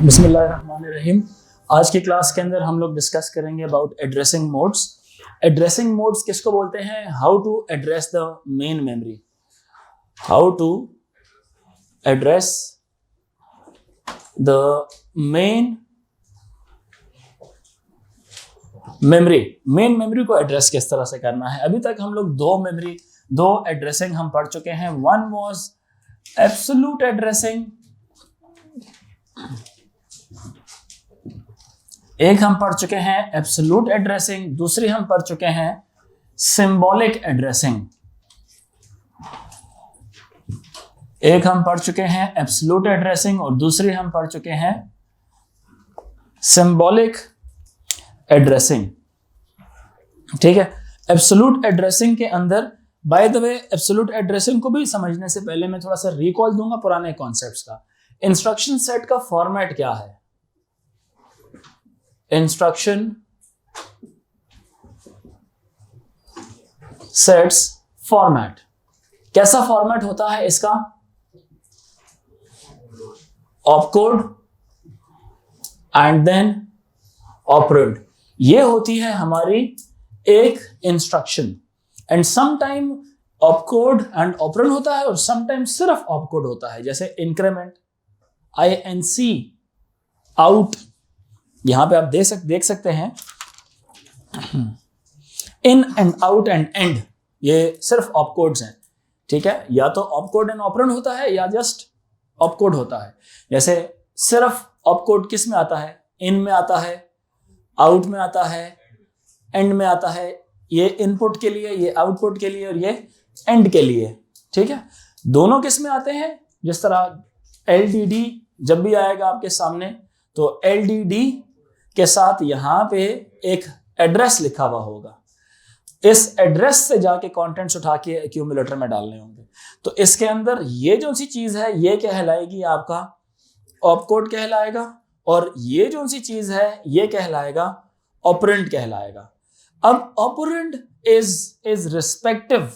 बिस्मिल्लाहिर्रहमानिर्रहीम। आज की क्लास के अंदर हम लोग डिस्कस करेंगे about addressing modes. Addressing modes किसको बोलते हैं? How to address the main memory, how to address the main memory को एड्रेस किस तरह से करना है। अभी तक हम लोग दो एड्रेसिंग हम पढ़ चुके हैं। वन वाज एब्सोल्यूट एड्रेसिंग, एक हम पढ़ चुके हैं एब्सोल्यूट एड्रेसिंग, दूसरी हम पढ़ चुके हैं सिंबॉलिक एड्रेसिंग। एक हम पढ़ चुके हैं एब्सोल्यूट एड्रेसिंग और दूसरी हम पढ़ चुके हैं सिंबॉलिक एड्रेसिंग। ठीक है, एब्सोल्यूट एड्रेसिंग के अंदर, by the way, absolute addressing को भी समझने से पहले मैं थोड़ा सा रिकॉल दूंगा पुराने कॉन्सेप्ट्स का। इंस्ट्रक्शन सेट का फॉर्मेट क्या है? इंस्ट्रक्शन सेट्स फॉर्मेट कैसा फॉर्मेट होता है इसका? ऑपकोड एंड देन ऑपरेंड, ये होती है हमारी एक instruction. And sometime opcode and operand होता है और समटाइम सिर्फ ऑपकोड होता है, जैसे इंक्रीमेंट, INC, आउट। यहां पे आप देख सकते हैं in and out and and, ये सिर्फ ऑपकोड्स हैं। ठीक है, या तो ऑपकोड एंड ऑपरेंड होता है या जस्ट ऑपकोड होता है। जैसे सिर्फ ऑपकोड किस में आता है? इन में आता है, आउट में आता है, एंड में आता है। ये इनपुट के लिए, ये आउटपुट के लिए और ये एंड के लिए। ठीक है, दोनों किस में आते हैं? जिस तरह LDD जब भी आएगा आपके सामने तो LDD के साथ यहां पे एक एड्रेस लिखा हुआ होगा। इस एड्रेस से जाके कंटेंट्स उठा के एक्यूमुलेटर में डालने होंगे। तो इसके अंदर ये जो सी चीज है ये कहलाएगी आपका ऑपकोड कहलाएगा, और ये जो सी चीज है ये कहलाएगा ऑपरेंड कहलाएगा। अब operand is respective,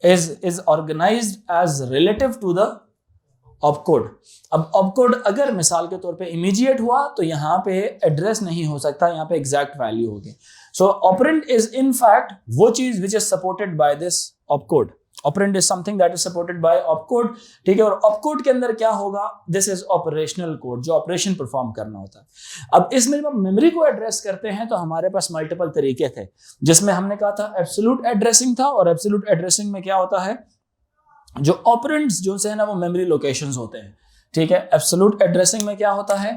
is organised as relative to the opcode. अब ऑपकोड अगर मिसाल के तौर पे इमीडिएट हुआ तो यहाँ पे एड्रेस नहीं हो सकता, यहाँ पे एग्जैक्ट वैल्यू होगी। सो ऑपरेंड इज इन फैक्ट वो चीज which is supported by this opcode. Operand is something that is supported by opcode. ठीक है, और ऑपकोड के अंदर क्या होगा? दिस इज ऑपरेशनल कोड, जो ऑपरेशन परफॉर्म करना होता है। अब इसमें जब हम मेमोरी को एड्रेस करते हैं तो हमारे पास मल्टीपल तरीके थे, जिसमें हमने कहा था एब्सोल्यूट एड्रेसिंग था। और एब्सोल्यूट एड्रेसिंग में क्या होता है? जो ऑपरेंड्स जो है ना वो मेमोरी लोकेशंस होते हैं। ठीक है, एब्सोल्यूट एड्रेसिंग में क्या होता है?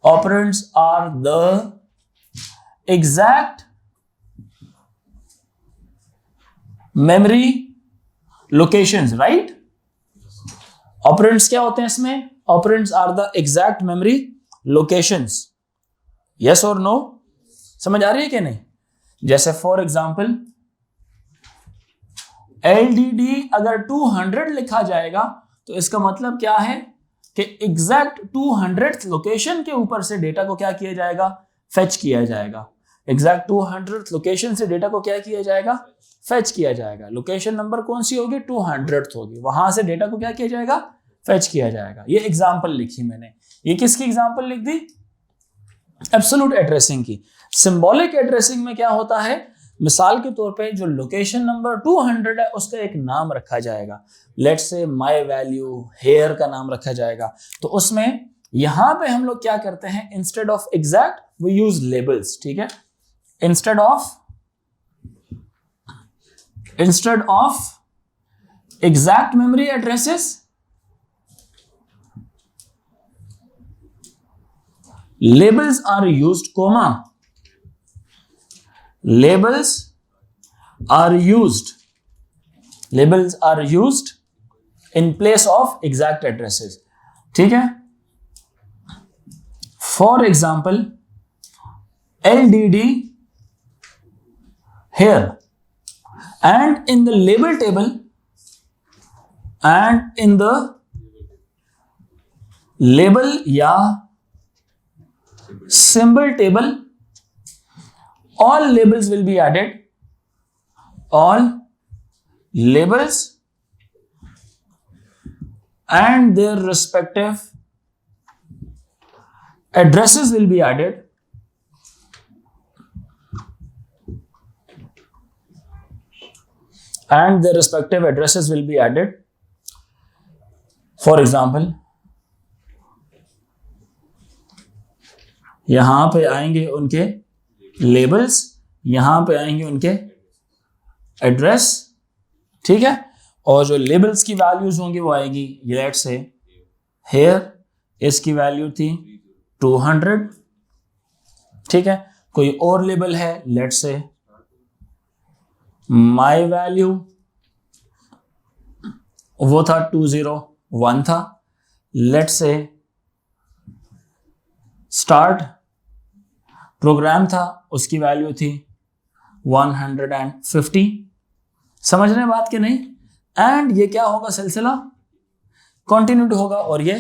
Operands are the exact memory locations, right? Operands क्या होते हैं इसमें? Operands are the exact memory locations. Yes और नो? समझ आ रही है कि नहीं? जैसे फॉर एग्जाम्पल LDD अगर 200 लिखा जाएगा तो इसका मतलब क्या है कि एग्जैक्ट 200th लोकेशन के ऊपर से डेटा को क्या किया जाएगा? फेच किया जाएगा। एग्जैक्ट 200th लोकेशन से डेटा को क्या किया जाएगा? फेच किया जाएगा। लोकेशन नंबर कौन सी होगी? 200th होगी, वहां से डेटा को क्या किया जाएगा? फेच किया जाएगा। ये एग्जाम्पल लिखी मैंने। ये किसकी एग्जाम्पल लिख दी? एब्सोल्यूट एड्रेसिंग की। सिंबॉलिक एड्रेसिंग में क्या होता है? मिसाल के तौर पे जो लोकेशन नंबर 200 है उसका एक नाम रखा जाएगा। Let's say my value here का नाम रखा जाएगा। तो उसमें यहां पे हम लोग क्या करते हैं? Instead of exact we use labels. ठीक है, instead of exact memory addresses labels are used, comma, labels are used in place of exact addresses. ठीक है, for example LDD here, and in the label table and in the label या symbol table, all labels will be added. All labels and their respective addresses will be added For example, यहां पे आएंगे उनके labels, यहां पे आएंगे उनके address, ठीक है, और जो लेबल्स की वैल्यूज होंगी वो आएगी, लेट्स से हेयर, इसकी वैल्यू थी 200, ठीक है, कोई और लेबल है, लेट्स से माई वैल्यू, वो था 201 था, लेट्स से स्टार्ट प्रोग्राम था, उसकी वैल्यू थी 150। समझ रहे हैं बात कि नहीं? एंड ये क्या होगा, सिलसिला कंटिन्यूड होगा और ये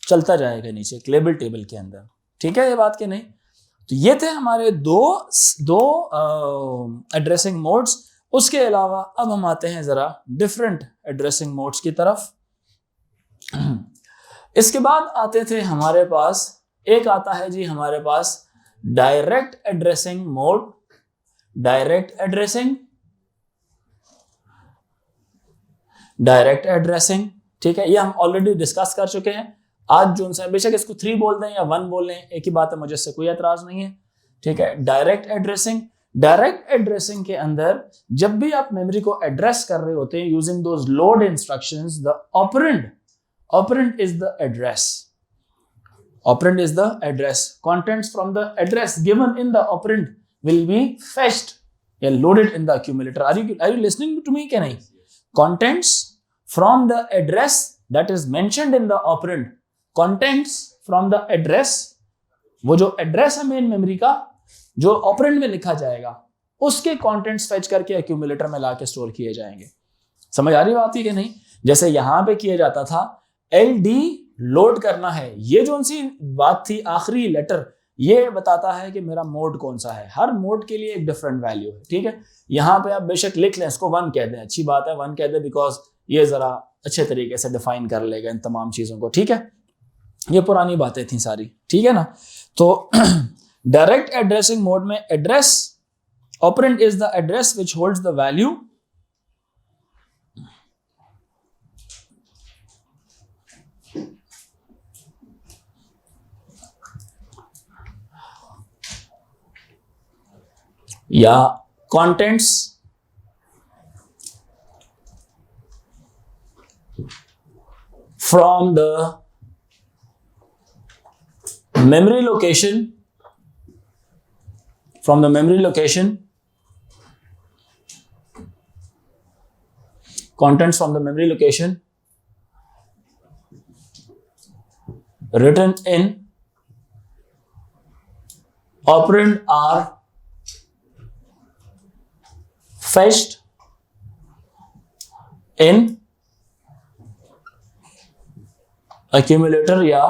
चलता जाएगा नीचे लेबल टेबल के अंदर, ठीक है, ये बात कि नहीं? तो ये थे हमारे दो एड्रेसिंग मोड्स। उसके अलावा अब हम आते हैं जरा डिफरेंट एड्रेसिंग मोड्स की तरफ। इसके बाद आते थे हमारे पास, एक आता है जी हमारे पास direct addressing mode, direct addressing, ठीक है, ये हम ऑलरेडी डिस्कस कर चुके हैं। आज जो उनसे बेशक इसको 3 बोल दें या 1 बोल लें, एक ही बात है, मुझे इससे कोई एतराज नहीं है, ठीक है। डायरेक्ट एड्रेसिंग के अंदर जब भी आप मेमोरी को एड्रेस कर रहे होते हैं using those load instructions, the operand is the address, contents from the address given in the operand will be fetched या loaded in the accumulator. Are you listening to me क्या नहीं? Contents from the address that is mentioned in the operand, contents from the address, वो जो address है main memory का, जो operand में लिखा जाएगा, उसके कंटेंट्स फेच करके एक्यूमुलेटर में लाके स्टोर किए जाएंगे। समझ आ रही बात है कि नहीं? जैसे यहां पे किया जाता था LD लोड करना है, ये जो सी बात थी, आखिरी लेटर ये बताता है कि मेरा मोड कौन सा है, हर मोड के लिए एक डिफरेंट वैल्यू है, ठीक है। यहां पे आप बेशक लिख लें, इसको 1 कह दें, अच्छी बात है, 1 कह दें, बिकॉज ये जरा अच्छे तरीके से डिफाइन कर लेगा इन तमाम चीजों को, ठीक है। ये पुरानी बातें थी सारी, ठीक है ना। तो डायरेक्ट एड्रेसिंग मोड में address, operand is the address which holds the value या contents from the memory location, contents from the memory location written in operand are fetched in accumulator या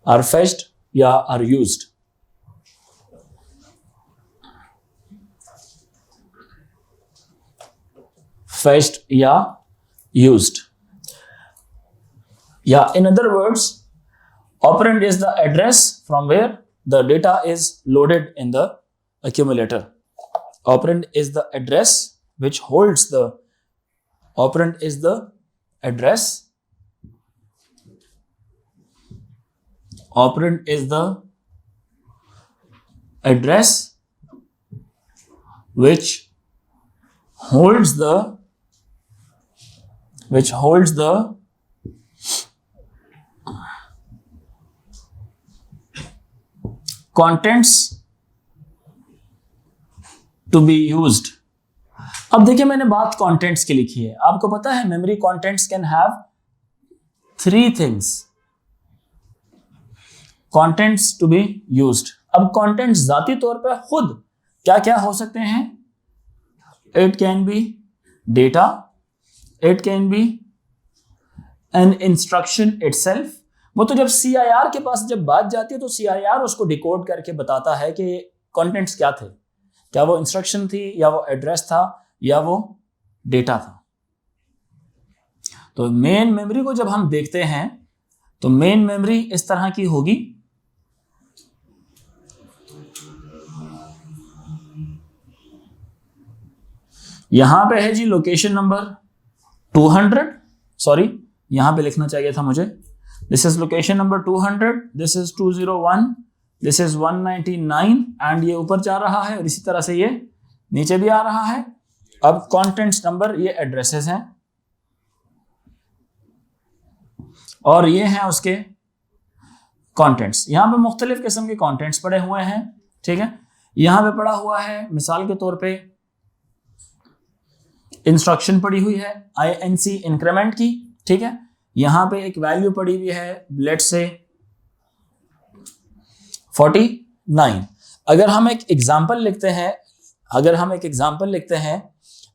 are fetched या are used। fetched या used, या in other words, operand is the address from where the data is loaded in the accumulator. Operand is the address which holds the address which holds the contents to be used। अब देखिए मैंने बात contents की लिखी है, आपको पता है memory contents can have 3 things, contents to be used. अब कंटेंट्स जाती तौर पर खुद क्या क्या हो सकते हैं? It can be data, it can be an instruction itself. वो तो जब CIR के पास जब बात जाती है तो CIR उसको डिकोड करके बताता है कि कंटेंट्स क्या थे, क्या वो इंस्ट्रक्शन थी या वो एड्रेस था या वो डेटा था। तो मेन मेमोरी को जब हम देखते हैं तो मेन मेमोरी इस तरह की होगी, यहां पे है जी लोकेशन नंबर 200, सॉरी यहां पे लिखना चाहिए था मुझे, this is location number 200, this is 201, this is 199 and ये ऊपर जा रहा है और इसी तरह से ये नीचे भी आ रहा है। अब कंटेंट्स नंबर ये एड्रेसेस हैं और ये हैं उसके कंटेंट्स। यहां पे मुख्तलिफ किस्म के कंटेंट्स पड़े हुए हैं, ठीक है। यहां पे पड़ा हुआ है मिसाल के तौर पे इंस्ट्रक्शन पड़ी हुई है INC इंक्रीमेंट की, ठीक है। यहां पे एक वैल्यू पड़ी हुई है लेट्स से 49। अगर हम एक एग्जांपल लिखते हैं,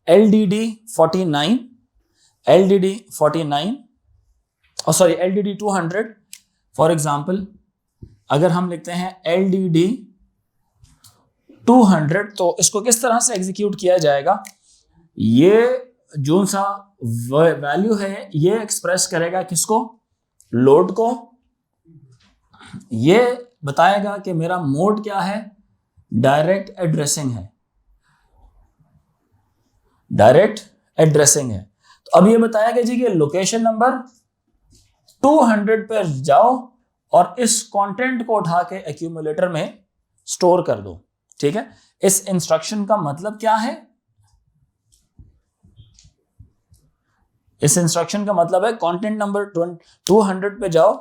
LDD 49, LDD 200 फॉर एग्जांपल, अगर हम लिखते हैं LDD 200 तो इसको किस तरह से एग्जीक्यूट किया जाएगा, ये जो सा वैल्यू है ये एक्सप्रेस करेगा किसको, लोड को। ये बताएगा कि मेरा मोड क्या है, डायरेक्ट एड्रेसिंग है, डायरेक्ट एड्रेसिंग है। तो अब ये बताया जी कि लोकेशन नंबर 200 पर जाओ और इस कंटेंट को उठा के एक्यूमुलेटर में स्टोर कर दो, ठीक है। इस इंस्ट्रक्शन का मतलब क्या है, इस इंस्ट्रक्शन का मतलब है कंटेंट नंबर 200 पे जाओ,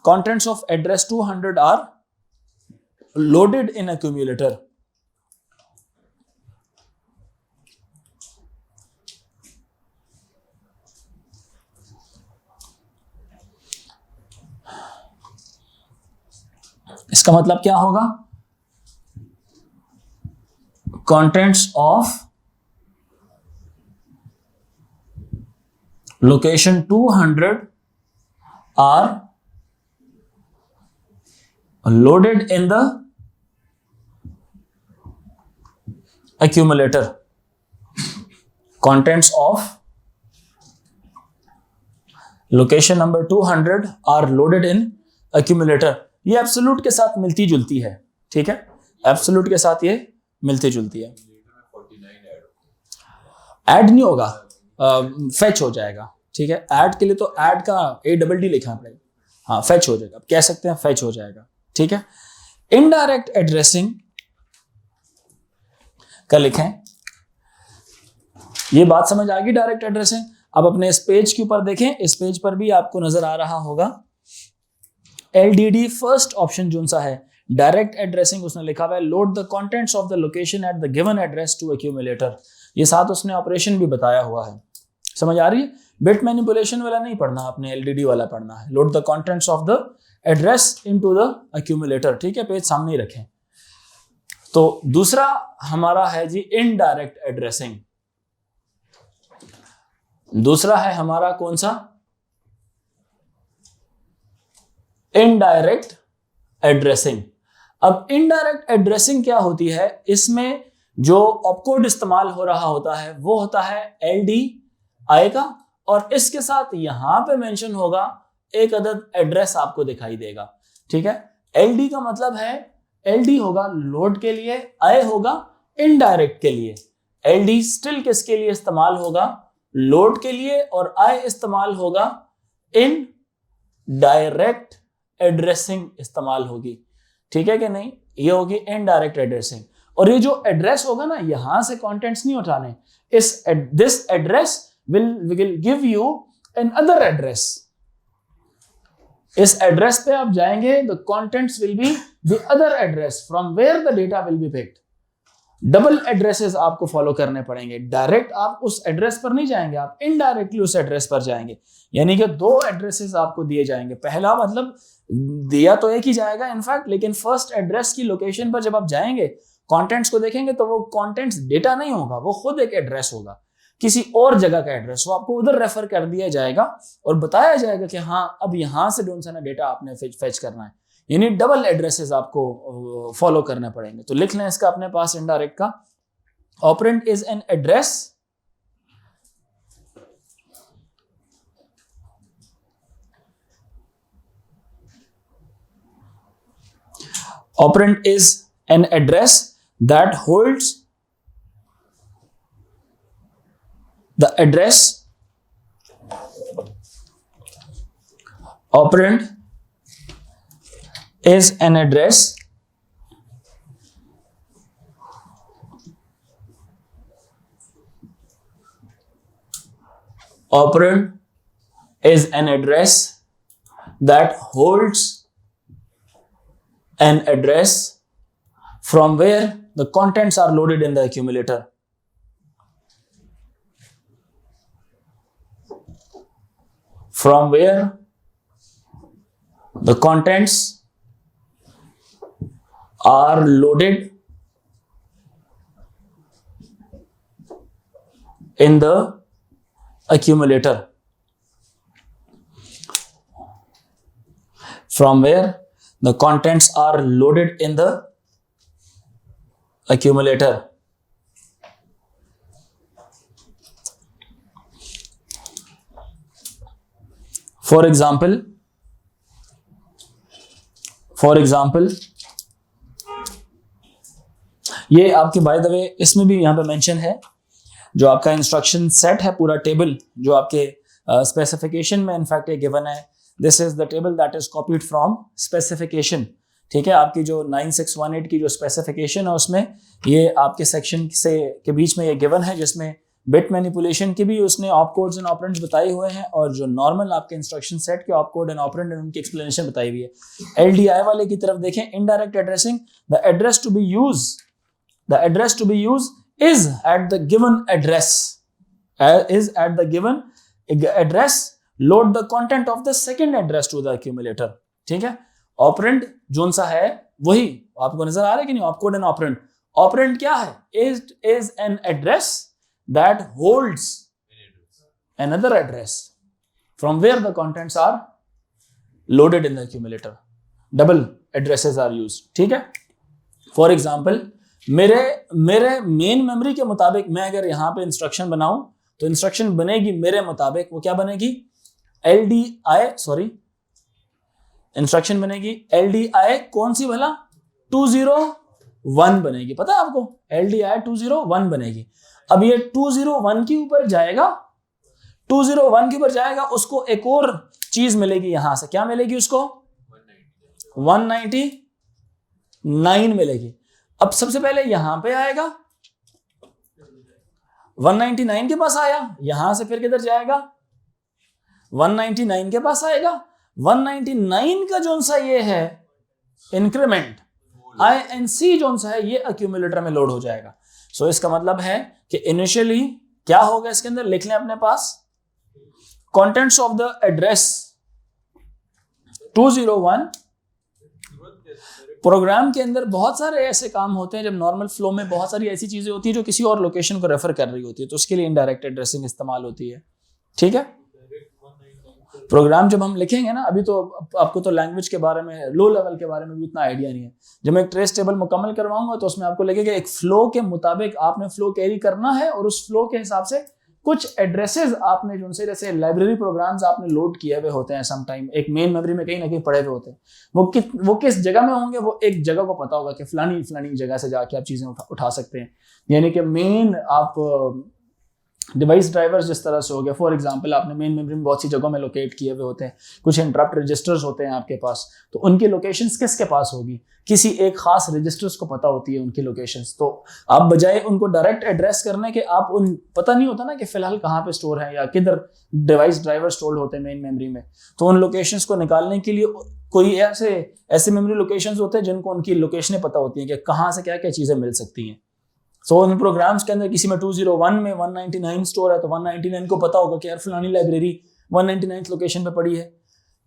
contents of address 200 are loaded in accumulator। इसका मतलब क्या होगा, contents of location 200 are loaded in the accumulator। Contents of location number 200 are loaded in accumulator। ये एब्सोल्यूट के साथ मिलती जुलती है, ठीक है, एब्सोल्यूट के साथ ये मिलती जुलती है। ऐड नहीं होगा, फेच हो जाएगा, ठीक है। ऐड के लिए तो ऐड का ADD लिखना पड़ेगा, हाँ फेच हो जाएगा, आप कह सकते हैं फेच हो जाएगा, ठीक है। इनडायरेक्ट एड्रेसिंग का लिखें, ये बात समझ आ गई डायरेक्ट एड्रेसिंग। अब अपने इस पेज के ऊपर देखें, इस पेज पर भी आपको नजर आ रहा होगा LDD फर्स्ट ऑप्शन जो सा है डायरेक्ट एड्रेसिंग, उसने लिखा हुआ है load the contents of the location at the given address to accumulator. ये साथ उसने ऑपरेशन भी बताया हुआ है, समझ आ रही है। बिट मैनिपुलेशन वाला नहीं पढ़ना आपने, LDD वाला पढ़ना है, load the contents of the address into the accumulator, ठीक है। पेज सामने ही रखें। तो दूसरा हमारा है जी इनडायरेक्ट एड्रेसिंग, दूसरा है हमारा कौन सा, इनडायरेक्ट एड्रेसिंग। अब इनडायरेक्ट एड्रेसिंग क्या होती है, इसमें जो ऑपकोड इस्तेमाल हो रहा होता है वो होता है LD आएगा और इसके साथ यहां पे मेंशन होगा एक अदद एड्रेस आपको दिखाई देगा, ठीक है। LD का मतलब है, LD होगा लोड के लिए, I होगा इनडायरेक्ट के लिए। LD स्टिल किसके लिए इस्तेमाल होगा, लोड के लिए, और I इस्तेमाल होगा इन डायरेक्ट एड्रेसिंग इस्तेमाल होगी, ठीक है कि नहीं। ये होगी इनडायरेक्ट एड्रेसिंग। और ये जो एड्रेस होगा ना, यहां से कंटेंट्स नहीं उठाने, this address will give you another address। इस एड्रेस पे आप जाएंगे, the contents will be the other address from where the data will be picked। Double addresses आपको फॉलो करने पड़ेंगे, डायरेक्ट आप उस एड्रेस पर नहीं जाएंगे, आप इनडायरेक्टली उस एड्रेस पर जाएंगे। यानी कि दो एड्रेसेस आपको दिए जाएंगे, पहला मतलब दिया तो एक ही जाएगा इनफैक्ट, लेकिन फर्स्ट एड्रेस की लोकेशन पर जब आप जाएंगे कंटेंट्स को देखेंगे तो वो कंटेंट्स डेटा नहीं होगा, वो खुद एक एड्रेस होगा, किसी और जगह का एड्रेस, वो आपको उधर रेफर कर दिया जाएगा और बताया जाएगा कि हाँ अब यहां से ढूंढ सा डेटा आपने फेच करना है। यानी डबल एड्रेसेस आपको फॉलो करने पड़ेंगे। तो लिख लें इसका अपने पास इनडायरेक्ट का, operand is an address Operand is an address that holds the address. Operand is an address operand is an address that holds an address from where the contents are loaded in the accumulator. From where the contents are loaded in the accumulator. From where the contents are loaded in the accumulator. For example, ये आपके by the way इसमें भी यहाँ पे mention है, जो आपका instruction set है, पूरा टेबल जो आपके स्पेसिफिकेशन में इनफैक्ट ये गिवन है. This is the table that is copied from specification. ठीक है, आपकी जो 9618 की जो स्पेसिफिकेशन है उसमें ये आपके सेक्शन से के बीच में ये गिवन है, जिसमें बिट मैनिपुलेशन की भी उसने ऑप कोड्स एंड ऑपरेंड्स बताए हुए हैं, और जो नॉर्मल आपके इंस्ट्रक्शन सेट के op code and operand and उनकी एक्सप्लेनेशन बताई हुई है. एलडीआई वाले की तरफ देखें, indirect addressing, the address to be use is at the given address, load the content of the second address to the accumulator. ठीक है, ऑपरेंड जोन सा है वही आपको नजर आ रहा है कि नहीं, ऑपकोड एंड ऑपरेंड. ऑपरेंड क्या है? is an address that holds another address from where the contents are loaded in the accumulator. Double addresses are used. ठीक है, फॉर एग्जाम्पल मेरे मेन मेमोरी के मुताबिक मैं अगर यहाँ पे इंस्ट्रक्शन बनाऊं तो इंस्ट्रक्शन बनेगी मेरे मुताबिक, वो क्या बनेगी? इंस्ट्रक्शन बनेगी LDI कौन सी भला? 201 बनेगी. पता है आपको? LDI 201 बनेगी. अब ये 201 के ऊपर जाएगा, 201 के ऊपर जाएगा, उसको एक और चीज मिलेगी यहां से. क्या मिलेगी उसको? 199 मिलेगी. अब सबसे पहले यहां पे आएगा, 199 के पास आया, यहां से फिर किधर जाएगा? 199 के पास आएगा. 199 का जोन सा ये है इंक्रीमेंट INC जोन सा है, ये अक्यूमुलेटर में लोड हो जाएगा. सो इसका मतलब है कि इनिशियली क्या होगा इसके अंदर, लिख लें अपने पास, contents of the address 201. Program के अंदर बहुत सारे ऐसे काम होते हैं, जब नॉर्मल फ्लो में बहुत सारी ऐसी चीजें होती है जो किसी और लोकेशन को रेफर कर रही होती है, तो उसके लिए इनडायरेक्ट एड्रेसिंग इस्तेमाल होती है. ठीक है, प्रोग्राम जब हम लिखेंगे ना, अभी तो आपको तो लैंग्वेज के बारे में, लो लेवल के बारे में भी उतना आइडिया नहीं है. जब मैं एक ट्रेस टेबल मुकम्मल करवाऊंगा तो उसमें आपको लगेगा एक फ्लो के मुताबिक आपने फ्लो कैरी करना है, और उस फ्लो के हिसाब से कुछ एड्रेसेस आपने जो से, जैसे लाइब्रेरी प्रोग्राम्स आपने लोड किए हुए होते हैं सम टाइम, एक मेन मेमोरी में कहीं ना कहीं पड़े हुए होते हैं, वो किस जगह में होंगे, वो एक जगह को पता होगा कि फलानी जगह से जाके आप चीजें उठा सकते हैं. यानी कि मेन आप डिवाइस ड्राइवर्स जिस तरह से हो गया, फॉर एग्जांपल आपने मेन मेमोरी में बहुत सी जगहों में लोकेट किए हुए होते हैं, कुछ इंटरप्ट रजिस्टर्स होते हैं आपके पास, तो उनकी लोकेशंस किसके पास होगी? किसी एक खास रजिस्टर्स को पता होती है उनकी लोकेशंस. तो आप बजाय उनको डायरेक्ट एड्रेस करने के, आप उन पता नहीं होता ना कि फिलहाल कहाँ पे स्टोर है या किधर डिवाइस ड्राइवर स्टोर होते हैं मेन मेमोरी में, तो उन लोकेशंस को निकालने के लिए कोई ऐसे मेमोरी लोकेशंस होते हैं जिनको उनकी लोकेशनें पता होती हैं कि कहाँ से क्या क्या चीज़ें मिल सकती हैं. सो उन प्रोग्राम्स के अंदर किसी में 201 में 199 स्टोर है, तो 199 को पता होगा कि यार फलानी लाइब्रेरी 199 लोकेशन पे पड़ी है.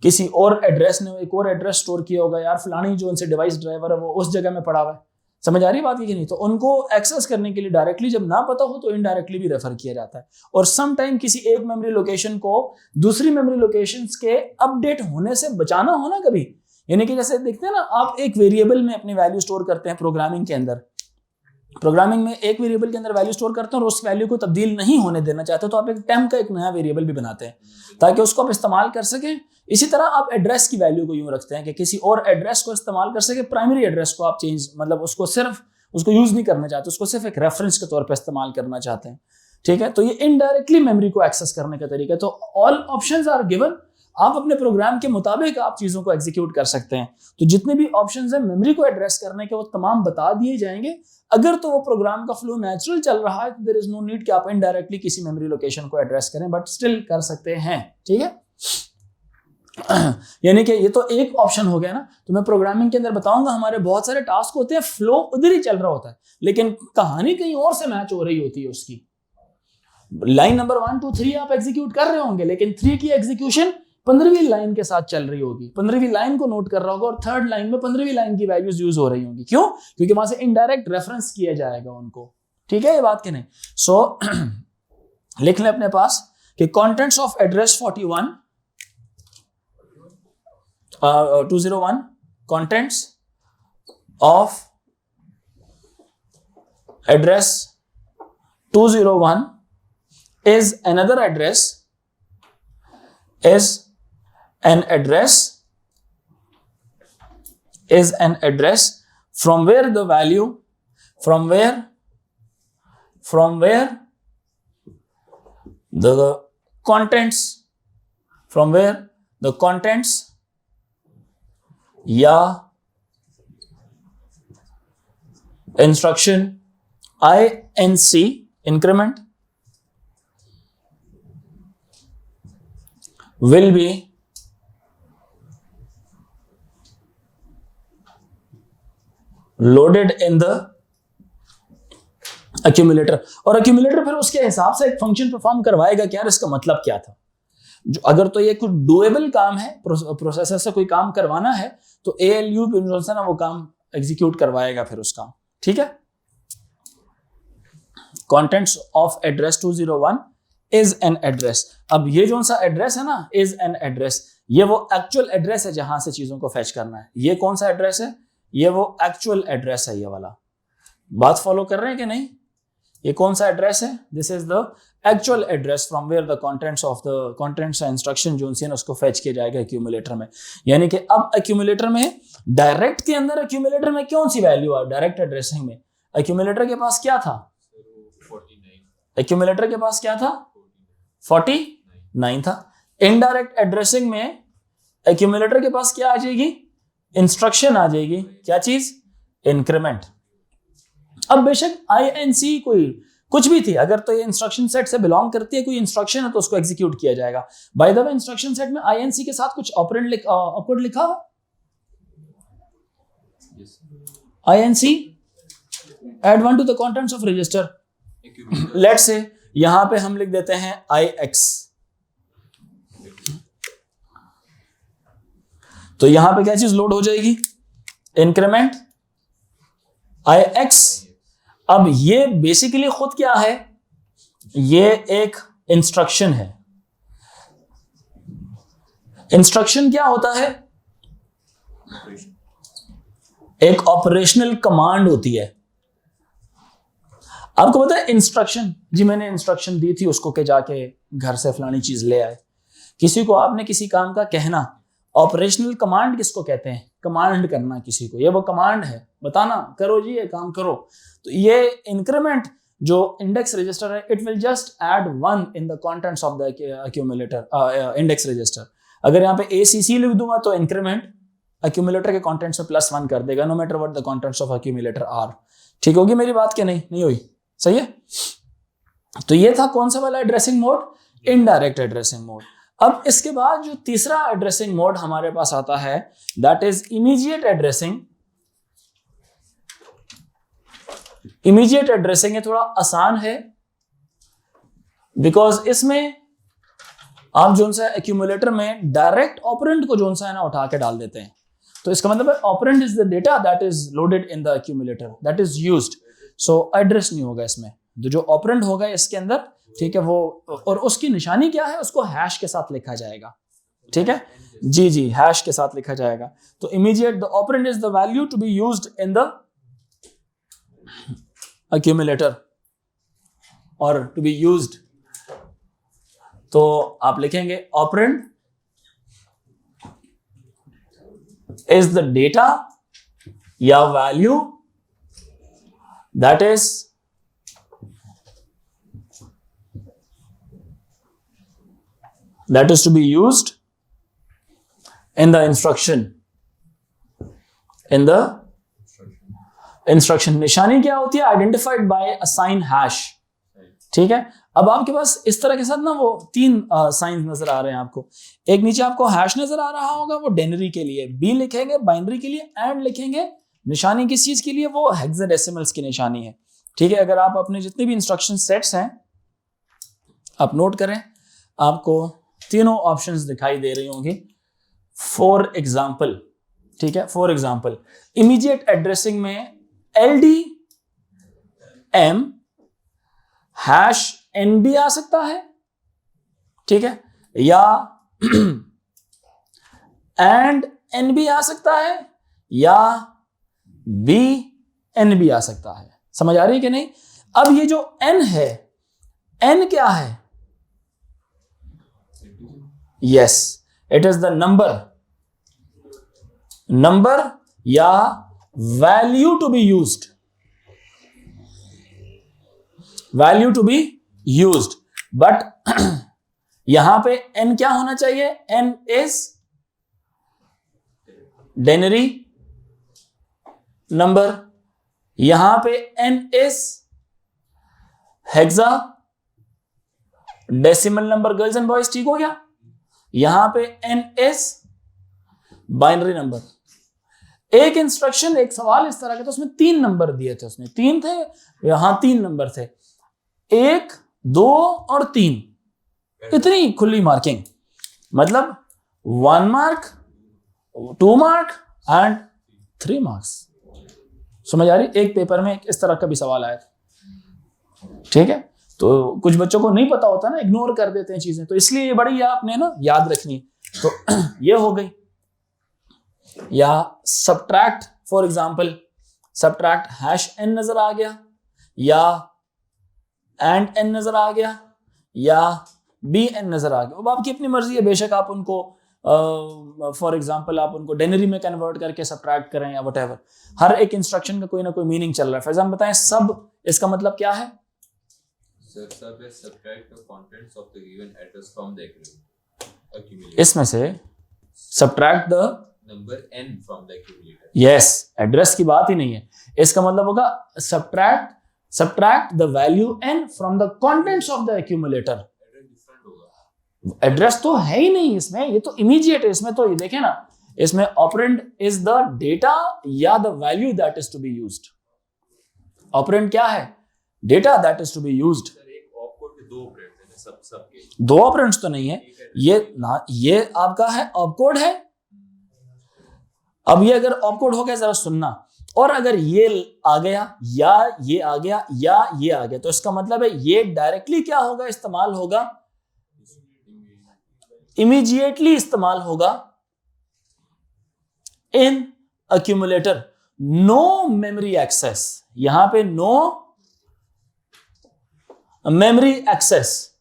किसी और एड्रेस ने एक और एड्रेस स्टोर किया होगा, यार फलानी जो उनसे डिवाइस ड्राइवर है वो उस जगह में पड़ा हुआ है. समझ आ रही बात कि नहीं? तो उनको एक्सेस करने के लिए डायरेक्टली जब ना पता हो तो इनडायरेक्टली भी रेफर किया जाता है. और सम टाइम किसी एक मेमोरी लोकेशन को दूसरी मेमोरी लोकेशंस के अपडेट होने से बचाना हो ना कभी, यानी कि जैसे देखते हैं ना, आप एक वेरिएबल में अपनी वैल्यू स्टोर करते हैं प्रोग्रामिंग के अंदर, प्रोग्रामिंग में एक वेरिएबल के अंदर वैल्यू स्टोर करते हैं और उस वैल्यू को तब्दील नहीं होने देना चाहते तो आप एक टेम्प का एक नया वेरिएबल भी बनाते हैं ताकि उसको आप इस्तेमाल कर सकें। इसी तरह आप एड्रेस की वैल्यू को यूं रखते हैं कि किसी और एड्रेस को इस्तेमाल कर सके, प्राइमरी एड्रेस को आप चेंज मतलब उसको यूज नहीं करना चाहते, उसको सिर्फ एक रेफरेंस के तौर पर इस्तेमाल करना चाहते हैं। ठीक है, तो ये इनडायरेक्टली मेमोरी को एक्सेस करने का तरीका है। तो ऑल ऑप्शंस आर गिवन, आप अपने प्रोग्राम के मुताबिक आप चीजों को एग्जीक्यूट कर सकते हैं। तो जितने भी ऑप्शंस हैं मेमोरी को एड्रेस करने के वो तमाम बता दिए जाएंगे। अगर तो वो प्रोग्राम का फ्लो नेचुरल चल रहा है तो देयर इज नो नीड कि आप इनडायरेक्टली किसी मेमोरी लोकेशन को एड्रेस करें, बट स्टिल कर सकते हैं। ठीक है, यानी कि ये तो एक ऑप्शन हो गया ना। तो मैं प्रोग्रामिंग के अंदर बताऊंगा हमारे बहुत सारे टास्क होते हैं, फ्लो उधर ही चल रहा होता है लेकिन कहानी कहीं और से मैच हो रही होती है उसकी। लाइन नंबर 1 2 3 आप एग्जीक्यूट कर रहे होंगे लेकिन 3 की एग्जीक्यूशन 15वीं लाइन के साथ चल रही होगी, 15वीं लाइन को नोट कर रहा होगा और थर्ड लाइन में 15वीं लाइन की वैल्यूज यूज हो रही होंगी। क्यों? क्योंकि वहां से इनडायरेक्ट रेफरेंस किया जाएगा उनको। ठीक है, ये बात कि नहीं? सो लिख लें अपने पास कि contents of address 41 201 contents of address 201 is an address from where the value from where the contents या instruction INC increment will be loaded in the accumulator। और accumulator फिर उसके हिसाब से एक फंक्शन परफॉर्म करवाएगा कि यार इसका मतलब क्या था। जो अगर तो ये कुछ डुएबल काम है, प्रोसेसर से कोई काम करवाना है तो ALU जो है ना वो काम एग्जीक्यूट करवाएगा फिर उसका। ठीक है, contents of address 201 is an address। अब ये जो सा एड्रेस है ना is an address, ये वो एक्चुअल एड्रेस है जहां से चीजों को फेच करना है। ये कौन सा एड्रेस है? ये वो एक्चुअल एड्रेस है। ये वाला बात फॉलो कर रहे हैं कि नहीं? ये कौन सा एड्रेस है? This is the actual address from where the contents instruction जो है उसको फेच किया जाएगा एक्यूमुलेटर में। यानी कि अब एक्यूमुलेटर में डायरेक्ट के अंदर एक्यूमुलेटर में कौन सी वैल्यू है? डायरेक्ट एड्रेसिंग में एक्यूमुलेटर के पास क्या था? एक्यूमुलेटर के पास क्या था? 49 था। इनडायरेक्ट एड्रेसिंग में एक्यूमुलेटर के पास क्या आ जाएगी? इंस्ट्रक्शन आ जाएगी। क्या चीज? इंक्रीमेंट। अब बेशक INC कोई कुछ भी थी, अगर तो ये इंस्ट्रक्शन सेट से बिलोंग करती है, कोई इंस्ट्रक्शन है तो उसको एग्जीक्यूट किया जाएगा। By the way instruction set में INC के साथ कुछ ऑपरेंड लिखा हो? INC add 1 to the contents of register। Let's say यहां पे हम लिख देते हैं IX, तो यहां पे क्या चीज लोड हो जाएगी? Increment IX। अब ये बेसिकली खुद क्या है? ये एक इंस्ट्रक्शन है। इंस्ट्रक्शन क्या होता है? एक ऑपरेशनल कमांड होती है। आपको पता है इंस्ट्रक्शन, जी मैंने इंस्ट्रक्शन दी थी उसको कि जाके घर से फलानी चीज ले आए। किसी को आपने किसी काम का कहना, ऑपरेशनल कमांड किसको कहते हैं? कमांड करना किसी को, ये वो कमांड है, बताना करो जी ये काम करो। तो ये इंक्रीमेंट जो इंडेक्स रजिस्टर है, it will just add 1 in the contents of the accumulator index register. अगर यहाँ पे ACC लिख दूंगा तो इंक्रीमेंट एक्यूमुलेटर के कंटेंट्स में +1 कर देगा, no matter what the contents of accumulator are. ठीक होगी मेरी बात कि नहीं हुई? सही है। तो ये था कौन सा वाला addressing mode? Indirect addressing mode. अब इसके बाद जो तीसरा एड्रेसिंग मोड हमारे पास आता है that is immediate addressing. Immediate addressing ये थोड़ा आसान है बिकॉज इसमें आप जो सा एक्यूमुलेटर में डायरेक्ट ऑपरेंड को जो सा है ना उठा के डाल देते हैं। तो इसका मतलब है operand is the data that is loaded in the accumulator that is used. So address नहीं होगा इसमें, जो ऑपरेंड होगा इसके अंदर, ठीक है वो, और उसकी निशानी क्या है? उसको हैश के साथ लिखा जाएगा। ठीक है जी, हैश के साथ लिखा जाएगा। तो immediate the operand is the value to be used in the accumulator or to be used, तो आप लिखेंगे ऑपरेंड is the data या value that is to be used in the instruction. निशानी क्या होती है? Identified by a sign hash. ठीक है, अब आपके पास इस तरह के साथ ना वो तीन साइन नजर आ रहे हैं आपको। एक नीचे आपको हैश नजर आ रहा होगा, वो डेनरी के लिए, बी लिखेंगे बाइनरी के लिए, एंड लिखेंगे निशानी किस चीज के लिए? वो हेक्साडेसिमल्स की निशानी है। ठीक है, अगर आप अपने जितने भी इंस्ट्रक्शन सेट्स हैं आप नोट करें, आपको तीनों ऑप्शंस दिखाई दे रही होंगी। फॉर एग्जाम्पल, ठीक है, फॉर एग्जाम्पल इमीडिएट एड्रेसिंग में LDM हैश एन भी आ सकता है, ठीक है, या एंड एन भी आ सकता है, या बी एन भी आ सकता है। समझ आ रही है कि नहीं? अब ये जो एन है, एन क्या है? Yes, it is the number या value to be used, value to be used. But यहां पे n क्या होना चाहिए? n इज डेनरी नंबर, यहां पे n is hexa decimal number. Girls and boys, ठीक हो गया? यहां पे n इज बाइनरी नंबर। एक इंस्ट्रक्शन, एक सवाल इस तरह का, तो उसमें 3 नंबर दिए थे, उसमें 3 थे, यहां 3 नंबर थे, 1, 2 और 3। इतनी खुली मार्किंग, मतलब 1 मार्क, 2 मार्क एंड 3 मार्क्स। समझ आ रही? एक पेपर में इस तरह का भी सवाल आया था। ठीक है, तो कुछ बच्चों को नहीं पता होता ना, इग्नोर कर देते हैं चीजें, तो इसलिए ये बड़ी आपने ना याद रखनी है। तो ये हो गई। या subtract, for example subtract hash N नजर आ गया, या एंड एन नजर आ गया, या बी एन नजर आ गया। अब आपकी अपनी मर्जी है, बेशक आप उनको फॉर एग्जाम्पल आप उनको डेनरी में कन्वर्ट करके सब्ट्रैक्ट करें या व्हाटएवर। हर एक इंस्ट्रक्शन का कोई ना कोई मीनिंग चल रहा है। फॉर एग्जाम्पल बताएं, सब इसका मतलब क्या है? इसमें से subtract the number n from the accumulator। Yes, address की बात ही नहीं है। इसका मतलब होगा subtract the value n from the contents of the accumulator। Address तो है ही नहीं इसमें, ये तो इमीडिएट है। इसमें तो ये देखें ना, इसमें ऑपरेंड इज द डेटा या the value that is to be used. Operand क्या है? Data that is to be used. दो ऑपरेंड्स तो नहीं है, ये आपका है ऑपकोड है। अब ये अगर ऑपकोड हो गया, जरा सुनना, और अगर ये आ गया या ये आ गया या ये आ गया, तो इसका मतलब है ये डायरेक्टली क्या होगा? इस्तेमाल होगा, इमीडिएटली इस्तेमाल होगा इन अक्यूमुलेटर। नो मेमोरी एक्सेस, यहां पे नो मेमोरी एक्सेस,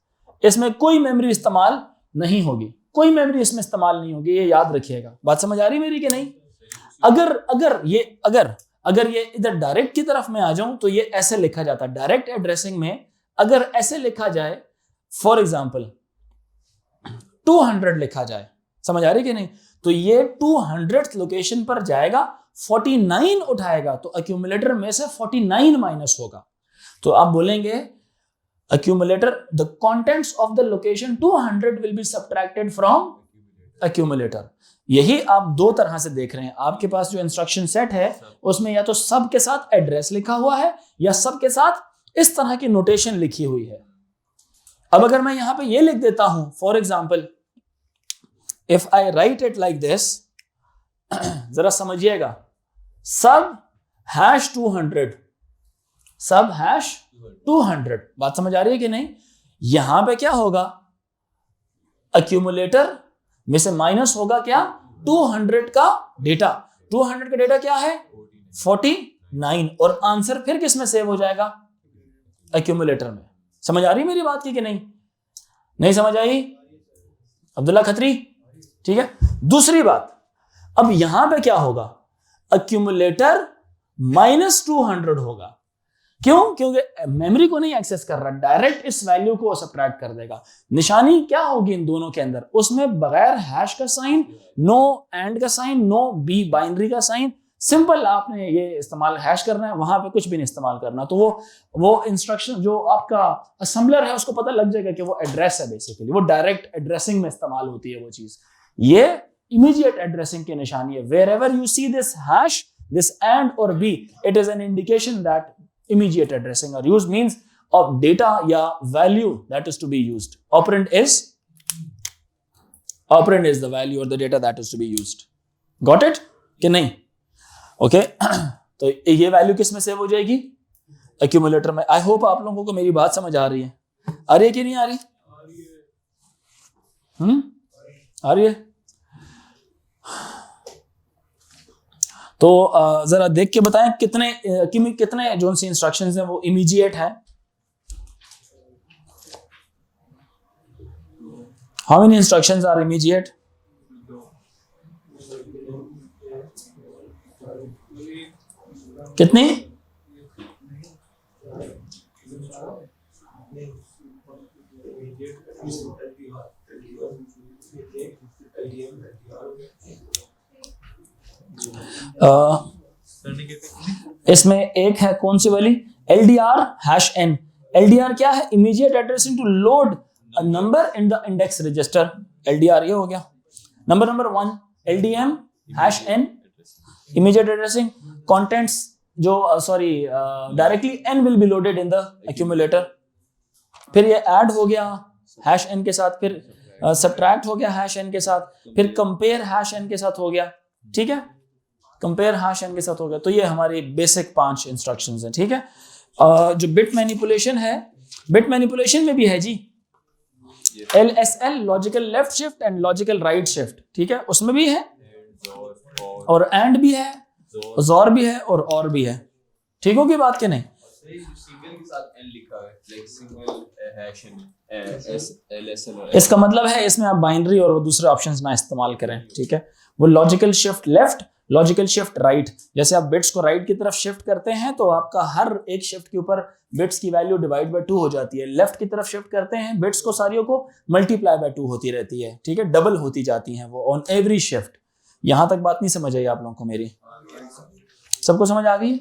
इसमें कोई मेमोरी इस्तेमाल नहीं होगी, कोई मेमोरी इसमें इस्तेमाल नहीं होगी। ये याद रखिएगा। बात समझ आ रही मेरी कि नहीं? अगर ये इधर डायरेक्ट की तरफ में आ जाऊं तो ये ऐसे लिखा जाता है। डायरेक्ट एड्रेसिंग में अगर ऐसे लिखा जाए, फॉर एग्जांपल 200 लिखा जाए, समझ आ रही कि नहीं? तो ये 200th लोकेशन पर जाएगा, 49 उठाएगा, तो अक्यूमुलेटर में से 49 माइनस होगा। तो आप बोलेंगे accumulator, the contents of the location 200 will be subtracted from accumulator। यही आप दो तरह से देख रहे हैं। आपके पास जो इंस्ट्रक्शन सेट है उसमें या तो सब के साथ एड्रेस लिखा हुआ है, या सब के साथ इस तरह की नोटेशन लिखी हुई है। अब अगर मैं यहां पे ये लिख देता हूं, for example if I right it like this, जरा समझिएगा, सब हैश 200, सब हैश 200। बात समझ आ रही है कि नहीं? यहां पे क्या होगा? अक्यूमुलेटर में से माइनस होगा क्या? 200 का डेटा। 200 का डेटा क्या है? 9 और आंसर फिर किस में सेव हो जाएगा? एक्यूमुलेटर में। समझ आ रही मेरी बात की कि नहीं? नहीं समझ आई अब्दुल्ला खत्री? ठीक है। दूसरी बात, अब यहां पे क्या होगा? एक्यूमुलेटर -200 होगा। क्यों? क्योंकि मेमोरी को नहीं एक्सेस कर रहा, डायरेक्ट इस वैल्यू को सब्ट्रैक्ट कर देगा। निशानी क्या होगी इन दोनों के अंदर? उसमें बगैर हैश का साइन, नो एंड का साइन, नो बी बाइनरी का साइन, सिंपल आपने ये इस्तेमाल हैश करना है, वहां पे कुछ भी नहीं इस्तेमाल करना। तो वो इंस्ट्रक्शन जो आपका असेंबलर है उसको पता लग जाएगा कि वो एड्रेस है, बेसिकली वो डायरेक्ट एड्रेसिंग में इस्तेमाल होती है वो चीज। ये इमीडिएट एड्रेसिंग की निशानी है। Wherever you see this hash, this and और B, it is an indication that immediate addressing or use means of data या value that is to be used. Operand is the value or the data that is to be used. Got it कि नहीं? Okay. तो ये value किस में save हो जाएगी? Accumulator में। आई होप आप लोगों को मेरी बात समझ आ रही है। आ रही है कि नहीं आ रही? आ रही है। तो जरा देख के बताएं कितने जो सी इंस्ट्रक्शंस हैं वो इमीडिएट है। How many instructions are immediate? कितनी? इसमें एक है कौन सी वाली? LDR-N। LDR क्या है? Immediate addressing to load a number in the index register. LDR ये हो गया। Number 1 LDM-N, immediate addressing contents जो directly n will be loaded in the accumulator. फिर ये ऐड हो गया #n के साथ, फिर सब्ट्रैक्ट हो गया #n के साथ, फिर कंपेयर #n के साथ हो गया। ठीक है, कंपेयर #n के साथ हो गया। तो ये हमारी बेसिक 5 इंस्ट्रक्शंस हैं। ठीक है। जो बिट मैनिपुलेशन है, बिट मैनिपुलेशन में भी है जी LSL, logical left shift and logical right shift. ठीक है, उसमें भी है, और एंड भी है, जोर भी है, और भी है। ठीक होगी बात के नहीं? सिंगल के साथ n लिखा है, लाइक सिंगल LSL। इसका मतलब है इसमें आप बाइनरी और दूसरे ऑप्शंस ना इस्तेमाल करें। ठीक है, वो logical shift left, logical shift right. जैसे आप बिट्स को राइट की तरफ शिफ्ट करते हैं तो आपका हर एक शिफ्ट के ऊपर बिट्स की वैल्यू डिवाइड बाय 2 हो जाती है। लेफ्ट की तरफ शिफ्ट करते हैं, बिट्स को सारियों को मल्टीप्लाई बाय 2 होती रहती है। ठीक है, डबल होती जाती हैं वो ऑन एवरी शिफ्ट। यहां तक बात नहीं समझ आई आप लोगों को मेरी? सबको समझ आ गई?